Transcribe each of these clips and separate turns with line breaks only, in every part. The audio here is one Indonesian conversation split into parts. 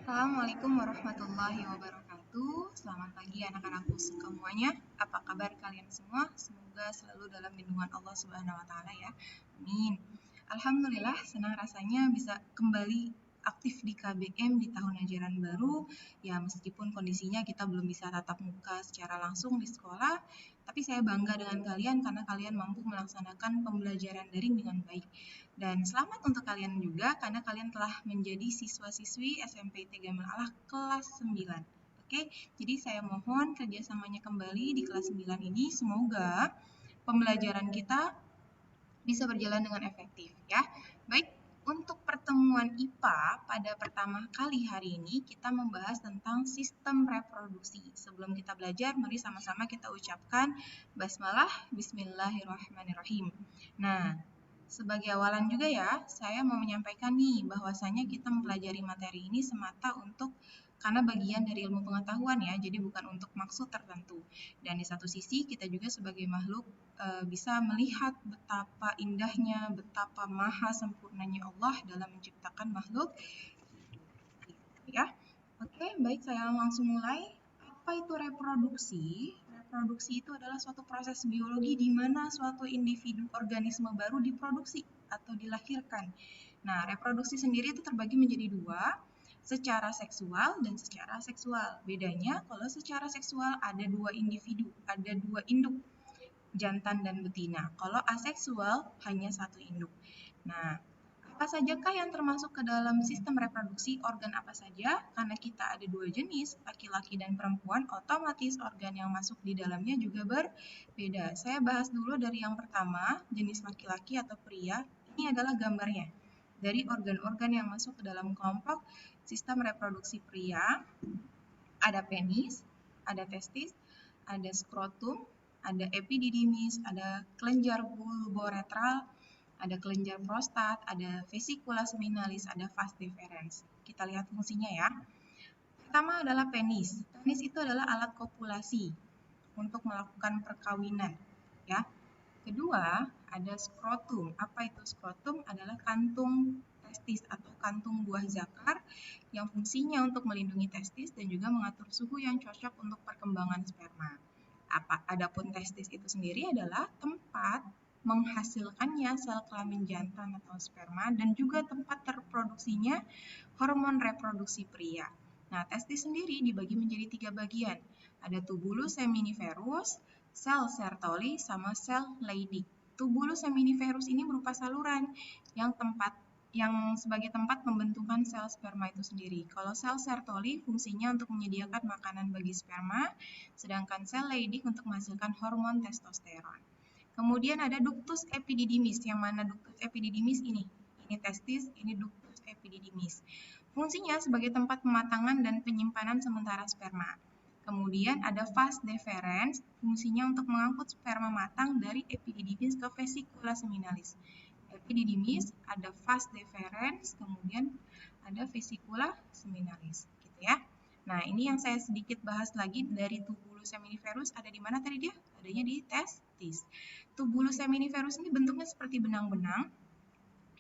Assalamualaikum warahmatullahi wabarakatuh. Selamat pagi anak-anakku semuanya. Apa kabar kalian semua? Semoga selalu dalam lindungan Allah Subhanahu wa taala ya. Amin. Alhamdulillah senang rasanya bisa kembali aktif di KBM di tahun ajaran baru. Ya meskipun kondisinya kita belum bisa tatap muka secara langsung di sekolah, tapi saya bangga dengan kalian karena kalian mampu melaksanakan pembelajaran daring dengan baik. Dan selamat untuk kalian juga karena kalian telah menjadi siswa-siswi SMP Tegamal Alah kelas 9. Oke, jadi saya mohon kerjasamanya kembali di kelas 9 ini. Semoga pembelajaran kita bisa berjalan dengan efektif ya. Baik, untuk pertemuan IPA pada pertama kali hari ini kita membahas tentang sistem reproduksi. Sebelum kita belajar, mari sama-sama kita ucapkan basmalah, bismillahirrahmanirrahim. Nah, sebagai awalan juga ya, saya mau menyampaikan nih bahwasanya kita mempelajari materi ini semata untuk karena bagian dari ilmu pengetahuan ya, jadi bukan untuk maksud tertentu. Dan di satu sisi kita juga sebagai makhluk bisa melihat betapa indahnya, betapa maha sempurnanya Allah dalam menciptakan makhluk. Ya, oke, baik saya langsung mulai. Apa itu reproduksi? Reproduksi itu adalah suatu proses biologi di mana suatu individu organisme baru diproduksi atau dilahirkan. Nah, reproduksi sendiri itu terbagi menjadi dua, secara seksual dan secara seksual. Bedanya kalau secara seksual ada dua individu, ada dua induk, jantan dan betina. Kalau aseksual hanya satu induk. Nah, apa sajakah yang termasuk ke dalam sistem reproduksi? Organ apa saja? Karena kita ada dua jenis, laki-laki dan perempuan, otomatis organ yang masuk di dalamnya juga berbeda. Saya bahas dulu dari yang pertama, jenis laki-laki atau pria. Ini adalah gambarnya. Dari organ-organ yang masuk ke dalam kelompok sistem reproduksi pria, ada penis, ada testis, ada skrotum, ada epididymis, ada kelenjar bulboretral, ada kelenjar prostat, ada vesicula seminalis, ada vas deferens. Kita lihat fungsinya ya. Pertama adalah penis. Penis itu adalah alat kopulasi untuk melakukan perkawinan, ya. Kedua, ada skrotum. Apa itu skrotum? Adalah kantung testis atau kantung buah zakar yang fungsinya untuk melindungi testis dan juga mengatur suhu yang cocok untuk perkembangan sperma. Adapun testis itu sendiri adalah tempat menghasilkannya sel kelamin jantan atau sperma dan juga tempat terproduksinya hormon reproduksi pria. Nah, testis sendiri dibagi menjadi 3 bagian. Ada tubulus seminiferus, sel Sertoli, sama sel Leydig. Tubulus seminiferus ini berupa saluran yang sebagai tempat pembentukan sel sperma itu sendiri. Kalau sel Sertoli fungsinya untuk menyediakan makanan bagi sperma, sedangkan sel Leydig untuk menghasilkan hormon testosteron. Kemudian ada ductus epididymis, yang mana ductus epididymis ini? Ini testis, ini ductus epididymis. Fungsinya sebagai tempat pematangan dan penyimpanan sementara sperma. Kemudian ada vas deferens, fungsinya untuk mengangkut sperma matang dari epididymis ke vesicula seminalis. Epididymis, ada vas deferens, kemudian ada vesicula seminalis, gitu ya. Nah, ini yang saya sedikit bahas lagi dari tubulus seminiferus, ada di mana tadi dia? Adanya di testis. Tubulus seminiferus ini bentuknya seperti benang-benang,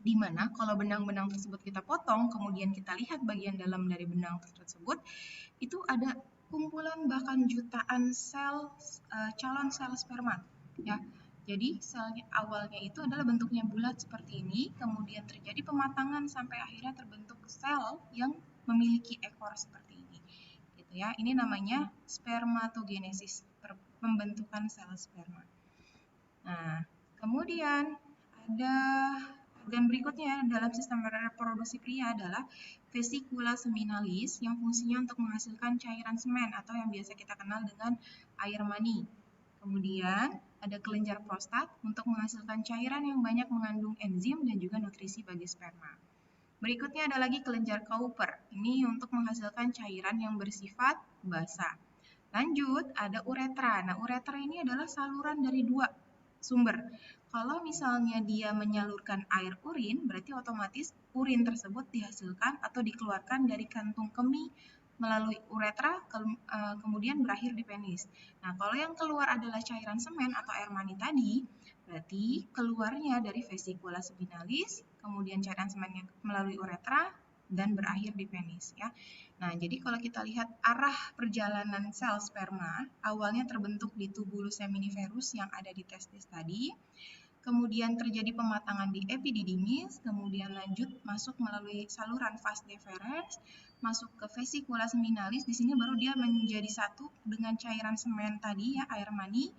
di mana kalau benang-benang tersebut kita potong, kemudian kita lihat bagian dalam dari benang tersebut, itu ada kumpulan bahkan jutaan sel calon sel sperma, ya. Jadi selnya awalnya itu adalah bentuknya bulat seperti ini, kemudian terjadi pematangan sampai akhirnya terbentuk sel yang memiliki ekor seperti ini, gitu ya. Ini namanya spermatogenesis, pembentukan sel sperma. Nah, kemudian ada organ berikutnya dalam sistem reproduksi pria adalah vesicula seminalis yang fungsinya untuk menghasilkan cairan semen atau yang biasa kita kenal dengan air mani. Kemudian ada kelenjar prostat untuk menghasilkan cairan yang banyak mengandung enzim dan juga nutrisi bagi sperma. Berikutnya ada lagi kelenjar Cowper. Ini untuk menghasilkan cairan yang bersifat basah. Lanjut, ada uretra. Nah, uretra ini adalah saluran dari dua sumber. Kalau misalnya dia menyalurkan air urin, berarti otomatis urin tersebut dihasilkan atau dikeluarkan dari kantung kemih melalui uretra, kemudian berakhir di penis. Nah, kalau yang keluar adalah cairan semen atau air mani tadi, berarti keluarnya dari vesicula seminalis, kemudian cairan semennya melalui uretra, dan berakhir di penis ya. Nah, jadi kalau kita lihat arah perjalanan sel sperma, awalnya terbentuk di tubulus seminiferus yang ada di testis tadi, kemudian terjadi pematangan di epididymis, kemudian lanjut masuk melalui saluran vas deferens, masuk ke vesicula seminalis. Di sini baru dia menjadi satu dengan cairan semen tadi ya, air mani,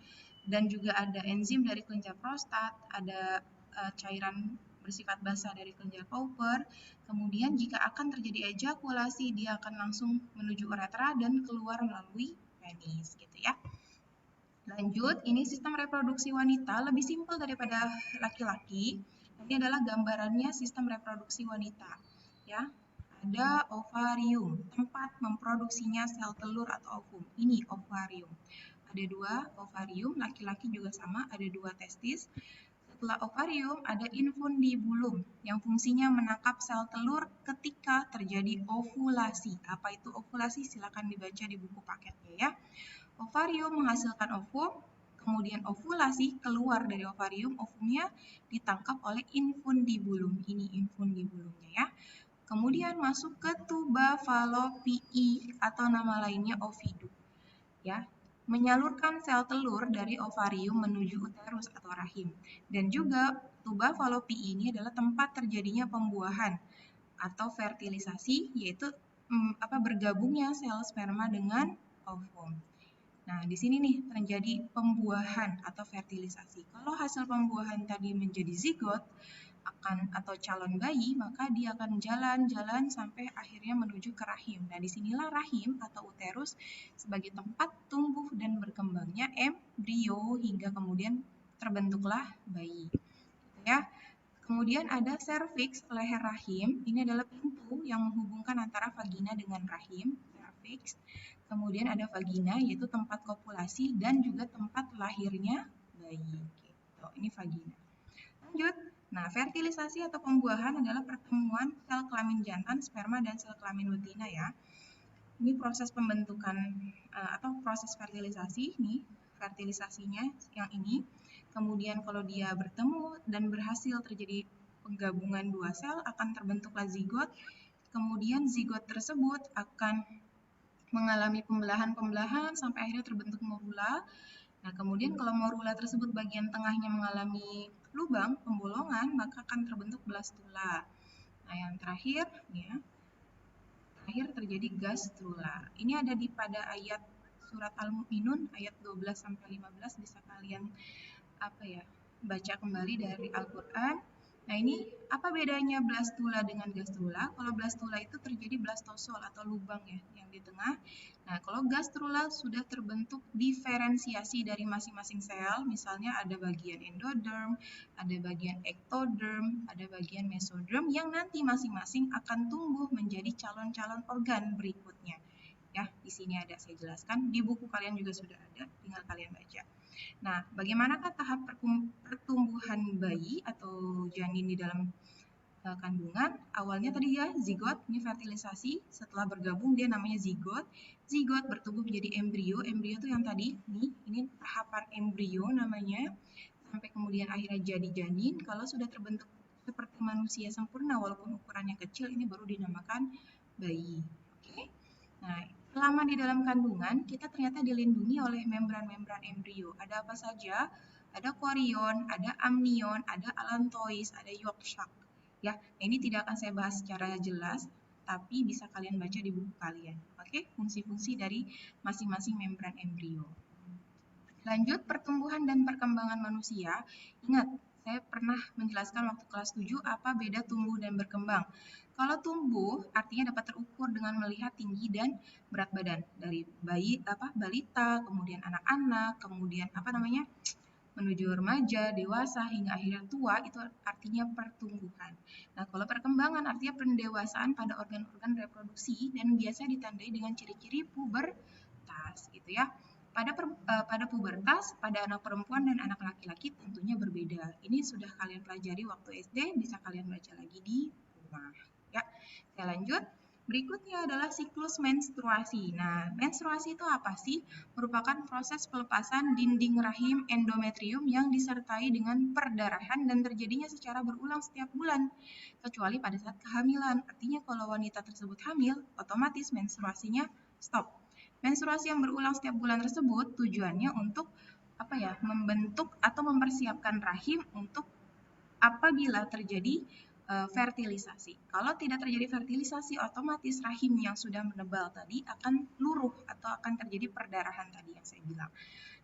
dan juga ada enzim dari kelenjar prostat, ada cairan bersifat basah dari kelenjar Cowper. Kemudian jika akan terjadi ejakulasi, dia akan langsung menuju uretra dan keluar melalui penis gitu ya. Lanjut, ini sistem reproduksi wanita lebih simpel daripada laki-laki. Ini adalah gambarannya sistem reproduksi wanita. Ya, ada ovarium, tempat memproduksinya sel telur atau ovum. Ini ovarium. Ada dua ovarium, laki-laki juga sama, ada dua testis. Setelah ovarium, ada infundibulum yang fungsinya menangkap sel telur ketika terjadi ovulasi. Apa itu ovulasi? Silakan dibaca di buku paketnya ya. Ovarium menghasilkan ovum, kemudian ovulasi keluar dari ovarium, ovumnya ditangkap oleh infundibulum. Ini infundibulumnya ya. Kemudian masuk ke tuba falopii atau nama lainnya ovidum. Ya, menyalurkan sel telur dari ovarium menuju uterus atau rahim. Dan juga tuba falopii ini adalah tempat terjadinya pembuahan atau fertilisasi, yaitu bergabungnya sel sperma dengan ovum. Nah, di sini nih terjadi pembuahan atau fertilisasi. Kalau hasil pembuahan tadi menjadi zigot atau calon bayi, maka dia akan jalan-jalan sampai akhirnya menuju ke rahim. Nah, disinilah rahim atau uterus sebagai tempat tumbuh dan berkembangnya embrio hingga kemudian terbentuklah bayi. Ya. Kemudian ada serviks, leher rahim. Ini adalah pintu yang menghubungkan antara vagina dengan rahim, serviks. Kemudian ada vagina, yaitu tempat kopulasi dan juga tempat lahirnya bayi. Gitu. Ini vagina. Lanjut. Nah, fertilisasi atau pembuahan adalah pertemuan sel kelamin jantan, sperma, dan sel kelamin betina ya. Ini proses pembentukan atau proses fertilisasi nih, fertilisasinya yang ini. Kemudian kalau dia bertemu dan berhasil terjadi penggabungan dua sel, akan terbentuklah zigot. Kemudian zigot tersebut akan mengalami pembelahan-pembelahan sampai akhirnya terbentuk morula. Nah, kemudian kalau morula tersebut bagian tengahnya mengalami lubang, pembolongan, maka akan terbentuk blastula. Nah, yang terakhir terjadi gastrula. Ini ada pada ayat surat Al-Mu'minun ayat 12 sampai 15, bisa kalian baca kembali dari Al-Qur'an. Nah, ini apa bedanya blastula dengan gastrula? Kalau blastula itu terjadi blastosol atau lubang ya yang di tengah. Nah, kalau gastrula sudah terbentuk diferensiasi dari masing-masing sel, misalnya ada bagian endoderm, ada bagian ektoderm, ada bagian mesoderm yang nanti masing-masing akan tumbuh menjadi calon-calon organ berikutnya. Ya, di sini ada saya jelaskan, di buku kalian juga sudah ada, tinggal kalian baca. Nah, bagaimanakah tahap pertumbuhan bayi atau janin di dalam kandungan? Awalnya tadi ya zigot, ini fertilisasi. Setelah bergabung dia namanya zigot. Zigot bertumbuh menjadi embrio. Embrio itu yang tadi, ini tahapan embrio namanya. Sampai kemudian akhirnya jadi janin. Kalau sudah terbentuk seperti manusia sempurna walaupun ukurannya kecil, ini baru dinamakan bayi. Oke. Nah, selama di dalam kandungan, kita ternyata dilindungi oleh membran-membran embrio. Ada apa saja? Ada chorion, ada amnion, ada allantois, ada yolk sac. Ya, ini tidak akan saya bahas secara jelas, tapi bisa kalian baca di buku kalian. Oke, fungsi-fungsi dari masing-masing membran embrio. Lanjut, pertumbuhan dan perkembangan manusia. Ingat, saya pernah menjelaskan waktu kelas 7 apa beda tumbuh dan berkembang. Kalau tumbuh artinya dapat terukur dengan melihat tinggi dan berat badan dari balita, kemudian anak-anak, kemudian menuju remaja, dewasa hingga akhirnya tua, itu artinya pertumbuhan. Nah, kalau perkembangan artinya pendewasaan pada organ-organ reproduksi dan biasa ditandai dengan ciri-ciri pubertas gitu ya. Pada pubertas, pada anak perempuan dan anak laki-laki tentunya berbeda. Ini sudah kalian pelajari waktu SD, bisa kalian baca lagi di rumah. Ya, saya lanjut. Berikutnya adalah siklus menstruasi. Nah, menstruasi itu apa sih? Merupakan proses pelepasan dinding rahim endometrium yang disertai dengan perdarahan dan terjadinya secara berulang setiap bulan, kecuali pada saat kehamilan. Artinya kalau wanita tersebut hamil, otomatis menstruasinya stop. Menstruasi yang berulang setiap bulan tersebut tujuannya untuk membentuk atau mempersiapkan rahim untuk apabila terjadi fertilisasi. Kalau tidak terjadi fertilisasi, otomatis rahim yang sudah menebal tadi akan luruh atau akan terjadi perdarahan tadi yang saya bilang.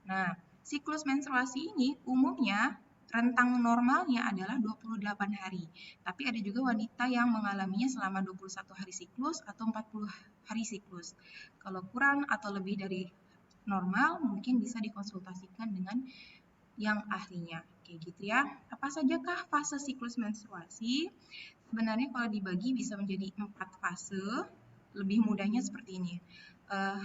Nah, siklus menstruasi ini umumnya rentang normalnya adalah 28 hari. Tapi ada juga wanita yang mengalaminya selama 21 hari siklus atau 40 hari siklus. Kalau kurang atau lebih dari normal, mungkin bisa dikonsultasikan dengan yang ahlinya. Kayak gitu ya. Apa sajakah fase siklus menstruasi? Sebenarnya kalau dibagi bisa menjadi 4 fase. Lebih mudahnya seperti ini.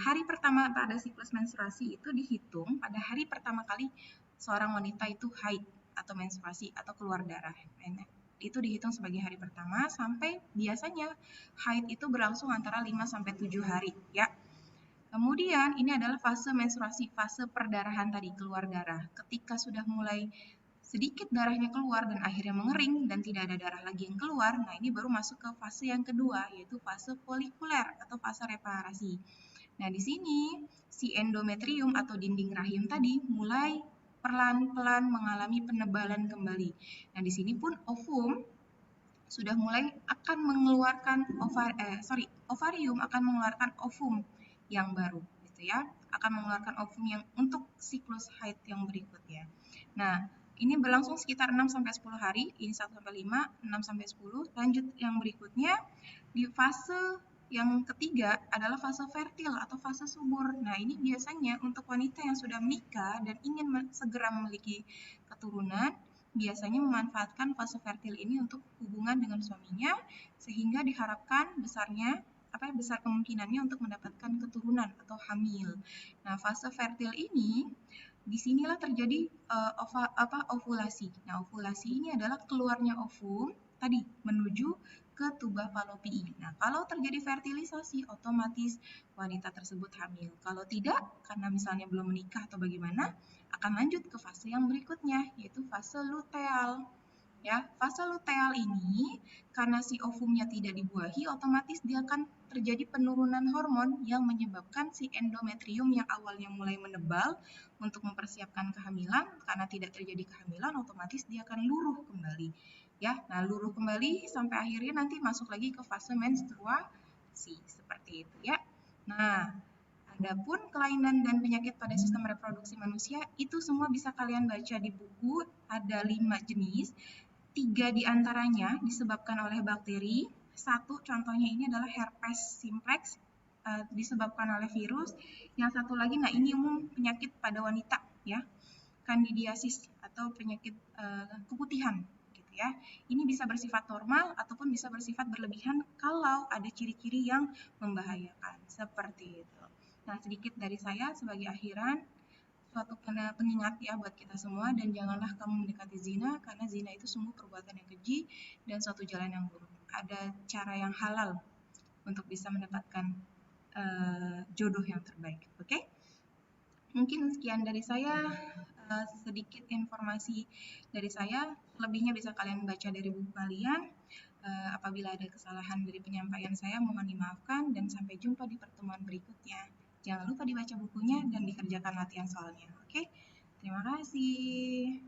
Hari pertama pada siklus menstruasi itu dihitung pada hari pertama kali seorang wanita itu haid atau menstruasi atau keluar darah. Itu dihitung sebagai hari pertama sampai biasanya haid itu berlangsung antara 5 sampai 7 hari ya. Kemudian ini adalah fase menstruasi, fase perdarahan tadi, keluar darah. Ketika sudah mulai sedikit darahnya keluar dan akhirnya mengering dan tidak ada darah lagi yang keluar, nah ini baru masuk ke fase yang kedua, yaitu fase folikuler atau fase reparasi. Nah, di sini si endometrium atau dinding rahim tadi mulai pelan-pelan mengalami penebalan kembali. Nah, di sini pun ovum sudah mulai akan mengeluarkan ovarium akan mengeluarkan ovum yang baru gitu ya, akan mengeluarkan ovum yang untuk siklus haid yang berikutnya. Nah, ini berlangsung sekitar 6 sampai 10 hari, ini 1 sampai 5, 6 sampai 10. Lanjut yang berikutnya di fase yang ketiga adalah fase fertil atau fase subur. Nah, ini biasanya untuk wanita yang sudah menikah dan ingin segera memiliki keturunan, biasanya memanfaatkan fase fertil ini untuk hubungan dengan suaminya sehingga diharapkan besar kemungkinannya untuk mendapatkan keturunan atau hamil. Nah, fase fertil ini disinilah terjadi ovulasi. Nah, ovulasi ini adalah keluarnya ovum tadi menuju ke tuba falopii. Nah, kalau terjadi fertilisasi, otomatis wanita tersebut hamil. Kalau tidak, karena misalnya belum menikah atau bagaimana, akan lanjut ke fase yang berikutnya, yaitu fase luteal. Ya, fase luteal ini karena si ovumnya tidak dibuahi, otomatis dia akan terjadi penurunan hormon yang menyebabkan si endometrium yang awalnya mulai menebal untuk mempersiapkan kehamilan, karena tidak terjadi kehamilan, otomatis dia akan luruh kembali. Ya, nah luruh kembali sampai akhirnya nanti masuk lagi ke fase menstruasi seperti itu ya. Nah, adapun kelainan dan penyakit pada sistem reproduksi manusia itu semua bisa kalian baca di buku, ada 5 jenis. 3 diantaranya disebabkan oleh bakteri. Satu contohnya ini adalah herpes simplex, disebabkan oleh virus. Yang satu lagi, nah ini umum penyakit pada wanita ya, kandidiasis atau penyakit keputihan gitu ya. Ini bisa bersifat normal ataupun bisa bersifat berlebihan kalau ada ciri-ciri yang membahayakan seperti itu. Nah, sedikit dari saya sebagai akhiran, suatu pengingat ya buat kita semua, dan janganlah kamu mendekati zina karena zina itu sungguh perbuatan yang keji dan suatu jalan yang buruk. Ada cara yang halal untuk bisa mendapatkan jodoh yang terbaik. Oke? Mungkin sekian dari saya, sedikit informasi dari saya. Lebihnya bisa kalian baca dari buku kalian. Apabila ada kesalahan dari penyampaian saya, mohon dimaafkan dan sampai jumpa di pertemuan berikutnya. Jangan lupa dibaca bukunya dan dikerjakan latihan soalnya. Oke? Terima kasih.